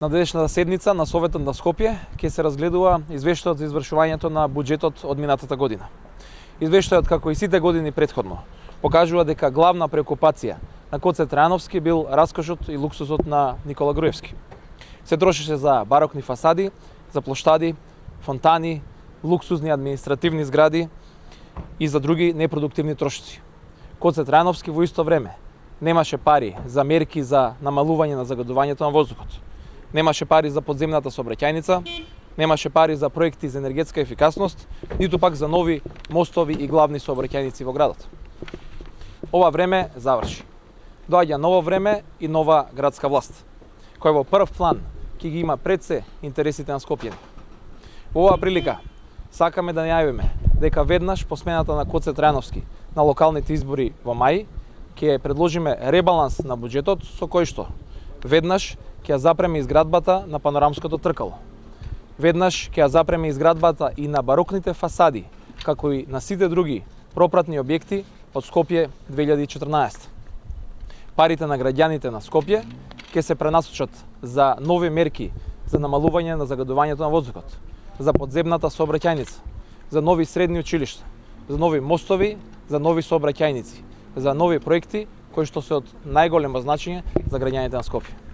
На денешната седница на Советот на Скопје ќе се разгледува извештајот за извршувањето на буџетот од минатата година. Извештајот, како и сите години претходно, покажува дека главна преокупација на Коце Трајановски бил раскошот и луксусот на Никола Груевски. Се трошеше за барокни фасади, за плоштади, фонтани, луксузни административни згради и за други непродуктивни трошоци. Коце Трајановски во исто време немаше пари за мерки за намалување на загадувањето на воздухот. Немаше пари за подземната сообраќајница, немаше пари за проекти за енергетска ефикасност, ниту пак за нови мостови и главни сообраќајници во градот. Ова време заврши. Доаѓа ново време и нова градска власт, која во прв план ќе ги има пред се интересите на Скопјани. Во оваа прилика сакаме да најавиме дека веднаш по смената на Коце Трајановски на локалните избори во мај ќе предложиме ребаланс на буџетот со кој што веднаш ќе ја запреме изградбата на панорамското тркало. Веднаш ќе ја запреме изградбата и на барокните фасади, како и на сите други пропратни објекти од Скопје 2014. Парите на граѓаните на Скопје ќе се пренасочат за нови мерки за намалување на загадувањето на воздухот, за подземната сообраќајница, за нови средни училишта, за нови мостови, за нови сообраќајници, за нови проекти кои што се од најголемо значење за граѓаните на Скопје.